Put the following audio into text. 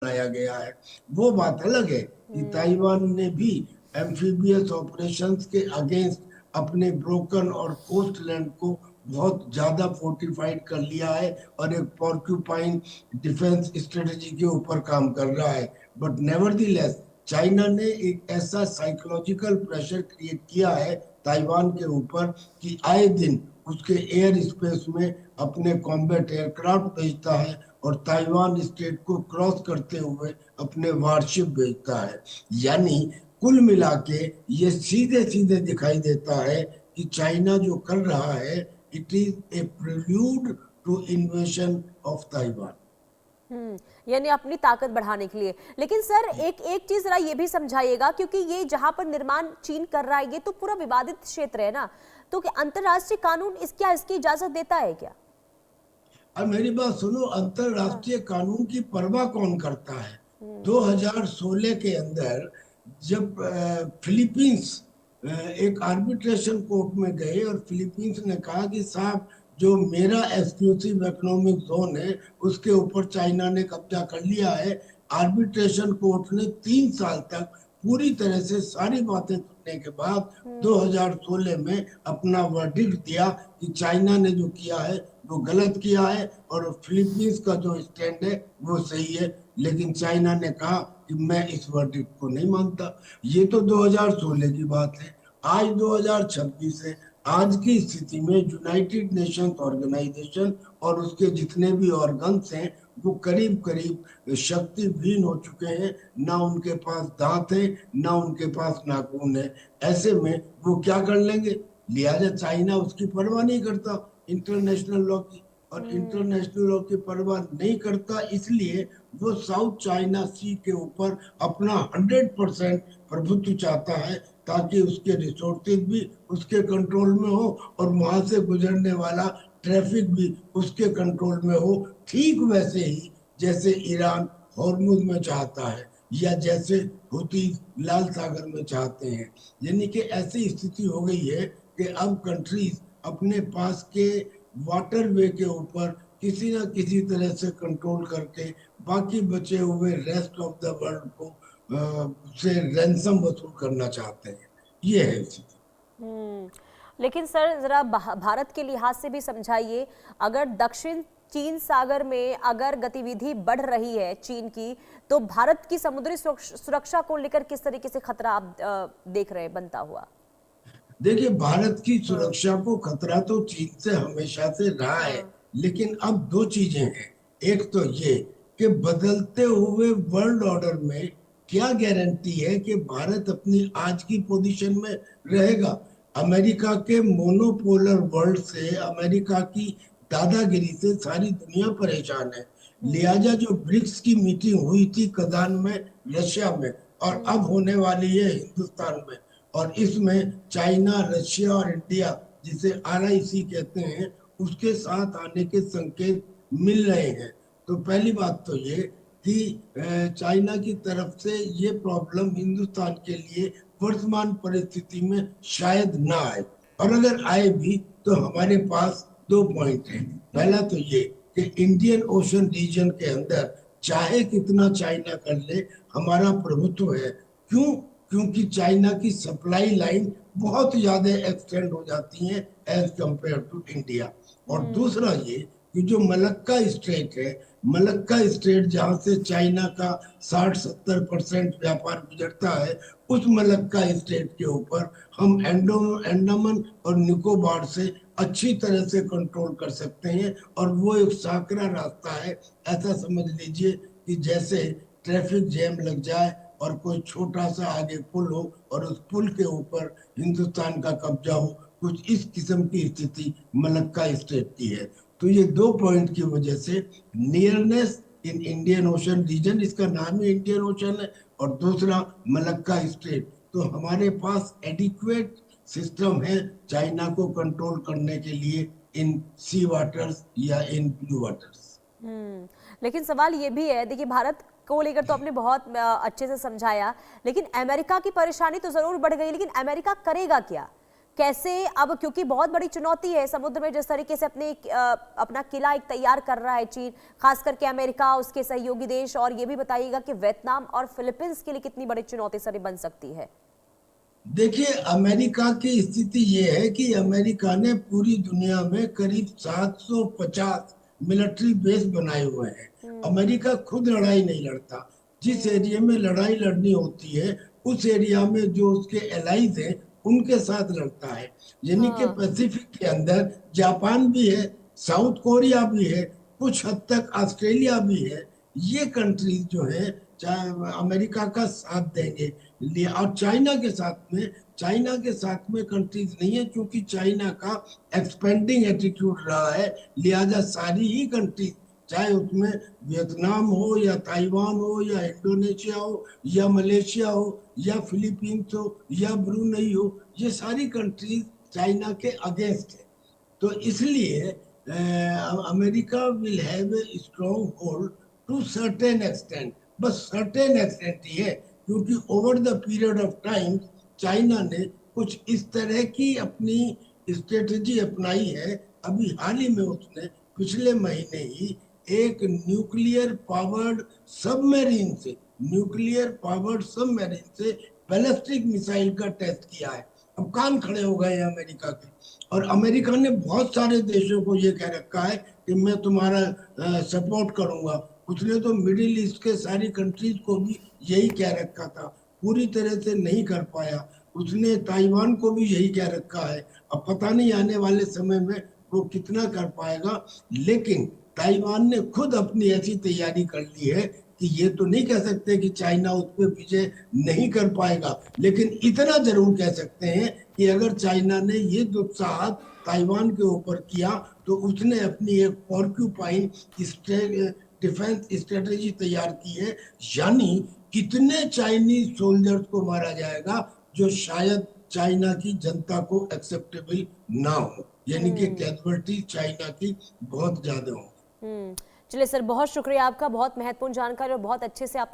बनाया गया है। वो बात अलग है कि ताइवान ने भी एम्फीबियस ऑपरेशंस के अगेंस्ट अपने ब्रोकन और कोस्ट लैंड को बहुत ज्यादा फोर्टिफाइड कर लिया है और एक पॉर्क्यूपाइन डिफेंस स्ट्रेटजी के ऊपर काम कर रहा है। बट नेवरदीलेस चाइना ने एक ऐसा साइकोलॉजिकल प्रेशर क्रिएट किया है ताइवान के ऊपर कि आए दिन उसके एयर स्पेस में अपने कॉम्बैट एयरक्राफ्ट भेजता है और ताइवान स्टेट को क्रॉस करते हुए अपने वारशिप भेजता है। यानी कुल मिला के ये सीधे सीधे दिखाई देता है कि चाइना जो कर रहा है it is a prelude to invasion of Taiwan. यानी अपनी ताकत बढ़ाने के लिए। लेकिन सर एक एक चीज जरा ये भी समझाइएगा, क्योंकि ये जहां पर निर्माण चीन कर रहा है ये तो पूरा विवादित क्षेत्र है ना, तो क्या अंतरराष्ट्रीय कानून इसकी इजाजत देता है क्या? अब मेरी बात सुनो, हाँ। अंतरराष्ट्रीय कानून की परवाह कौन करता है? 2016 के अंदर जब फिलीपींस एक आर्बिट्रेशन कोर्ट में गए और फिलीपींस ने कहा कि साहब जो मेरा एक्सक्लूसिव इकोनॉमिक जोन है उसके ऊपर चाइना ने कब्जा कर लिया है। आर्बिट्रेशन कोर्ट ने 3 साल तक पूरी तरह से सारी बातें सुनने के बाद 2016 में अपना वर्डिक्ट दिया कि चाइना ने जो किया है वो गलत किया है और फिलीपींस का जो स्टैंड है वो सही है। लेकिन चाइना ने कहा कि मैं इस वर्डिक्ट को नहीं मानता। ये तो 2016 की बात है। आज 2026 है। आज की स्थिति में यूनाइटेड नेशंस ऑर्गेनाइजेशन और उसके जितने भी ऑर्गन्स हैं वो करीब करीब शक्तिहीन हो चुके हैं। ना उनके पास दांत है, ना उनके पास नाखून है। ऐसे में वो क्या कर लेंगे? लिहाजा चाइना उसकी परवाह नहीं करता इंटरनेशनल लॉ की। और इंटरनेशनल लॉ की परवाह नहीं करता इसलिए वो साउथ चाइना सी के ऊपर अपना 100% प्रभुत्व चाहता है ताकि उसके रिसोर्सेज भी उसके कंट्रोल में हो और वहां से गुजरने वाला ट्रैफिक भी उसके कंट्रोल में हो। ठीक वैसे ही जैसे ईरान हॉर्मुज में चाहता है या जैसे हुती लाल सागर में चाहते हैं। यानी कि ऐसी स्थिति हो गई है कि अब कंट्रीज अपने पास के वाटरवे के ऊपर किसी ना किसी तरह से कंट्रोल करके बाकी बचे हुए रेस्ट ऑफ द वर्ल्ड को से रैंसम वसूल करना चाहते हैं। ये है स्थिति। हम्म। लेकिन सर जरा भारत के लिहाज से भी समझाइए, अगर दक्षिण चीन सागर में अगर गतिविधि बढ़ रही है चीन की, तो भारत की समुद्री सुरक्षा को लेकर किस तरीके से खतरा आप देख रहे हैं बनता हुआ? देखिए, भारत की हाँ। सुरक्षा को खतरा तो चीन से हमेशा से रहा है। हाँ। लेकिन अब दो चीजें हैं। एक तो ये कि बदलते हुए वर्ल्ड ऑर्डर में क्या गारंटी है कि भारत अपनी आज की पोजीशन में रहेगा? अमेरिका के मोनोपोलर वर्ल्ड से, अमेरिका की दादागिरी से सारी दुनिया परेशान है। लिहाजा जो ब्रिक्स की मीटिंग हुई थी कजान में, रशिया में, और अब होने वाली है हिंदुस्तान में, और इसमें चाइना, रशिया और इंडिया, जिसे RIC कहते हैं, उसके साथ आने के संकेत मिल रहे हैं। तो पहली बात तो ये कि चाइना की तरफ से ये प्रॉब्लम हिंदुस्तान के लिए वर्तमान परिस्थिति में शायद ना आए। और अगर आए भी तो हमारे पास दो पॉइंट हैं। पहला तो ये कि इंडियन ओशन रीजन के अंदर चाहे कितना चाइना कर ले, हमारा प्रभुत्व है। क्यों? क्योंकि चाइना की सप्लाई लाइन बहुत ज्यादा एक्सटेंड हो जाती है एज कंपेयर टू इंडिया। और दूसरा ये कि जो मलक्का स्ट्रेट है, मलक्का स्ट्रेट जहां से चाइना का 60-70% व्यापार गुजरता है, उस मलक्का स्ट्रेट के ऊपर हम अंडमान और निकोबार से अच्छी तरह से कंट्रोल कर सकते हैं। और वो एक साकरा रास्ता है। ऐसा समझ लीजिए कि जैसे ट्रैफिक जैम लग जाए और कोई छोटा सा आगे पुल हो और उस पुल के ऊपर हिंदुस्तान का कब्जा हो, कुछ इस किस्म की स्थिति मलक्का स्टेट की है। तो ये दो पॉइंट की वजह से nearness in Indian Ocean region, इसका नाम ही इंडियन ओशन है, और दूसरा मलक्का स्टेट, तो हमारे पास एडिक्वेट सिस्टम है चाइना को कंट्रोल करने के लिए इन सी वाटर्स या इन ब्लू वाटर्स। लेकिन सवाल ये भी है, देखिए भारत को लेकर तो आपने बहुत अच्छे से समझाया, लेकिन अमेरिका की परेशानी तो जरूर बढ़ गई, लेकिन अमेरिका करेगा क्या? कैसे अब, क्योंकि बहुत बड़ी चुनौती है समुद्र में जिस तरीके से अपना किला एक तैयार कर रहा है चीन, खास करके अमेरिका, उसके सहयोगी देश, और ये भी बताइएगा कि वियतनाम और फिलीपींस के लिए कितनी बड़ी चुनौती सर बन सकती है। देखिए, अमेरिका की स्थिति ये है कि अमेरिका ने पूरी दुनिया में करीब 750 मिलिट्री बेस बनाए हुए हैं। अमेरिका खुद लड़ाई नहीं लड़ता। जिस एरिया में लड़ाई लड़नी होती है उस एरिया में जो उसके एलाइज हैं उनके साथ लड़ता है। यानी कि हाँ। पैसिफिक के अंदर जापान भी है, साउथ कोरिया भी है, कुछ हद तक ऑस्ट्रेलिया भी है। ये कंट्रीज जो है चाहे अमेरिका का साथ देंगे। और चाइना के साथ में कंट्रीज नहीं है, क्योंकि चाइना का एक्सपेंडिंग एटीट्यूड रहा है। लिहाजा सारी ही कंट्रीज, चाहे उसमें वियतनाम हो या ताइवान हो या इंडोनेशिया हो या मलेशिया हो या फिलीपींस हो या ब्रुनई हो, ये सारी कंट्रीज चाइना के अगेंस्ट है। तो इसलिए America will have a strong hold to certain extent. बस सर्टेन एक्सटेंट ही है, क्योंकि over the period of time China ने कुछ इस तरह की अपनी स्ट्रेटजी अपनाई है। अभी हाल ही में उसने पिछले महीने ही एक न्यूक्लियर पावर्ड सबमरीन से बैलिस्टिक मिसाइल का टेस्ट किया है। अब कान खड़े हो गए हैं अमेरिका के। और अमेरिका ने बहुत सारे देशों को ये कह रखा है कि मैं तुम्हारा सपोर्ट करूंगा। उसने तो मिडिल ईस्ट के सारी कंट्रीज को भी यही कह रखा था, पूरी तरह से नहीं कर पाया। उसने ताइवान को भी यही कह रखा है। अब पता नहीं आने वाले समय में वो कितना कर पाएगा। लेकिन ताइवान ने खुद अपनी ऐसी तैयारी कर ली है कि ये तो नहीं कह सकते कि चाइना उस पर विजय नहीं कर पाएगा, लेकिन इतना जरूर कह सकते हैं कि अगर चाइना ने ये दुस्साहस ताइवान के ऊपर किया तो उसने अपनी एक पॉर्क्यूपाइन डिफेंस स्ट्रेटेजी तैयार की है। यानी कितने चाइनीज सोल्जर्स को मारा जाएगा जो शायद चाइना की जनता को एक्सेप्टेबल ना हो, यानी कि कैजुअलिटी चाइना की बहुत ज्यादा हो। चलिए सर, बहुत शुक्रिया आपका, बहुत महत्वपूर्ण जानकारी और बहुत अच्छे से आपने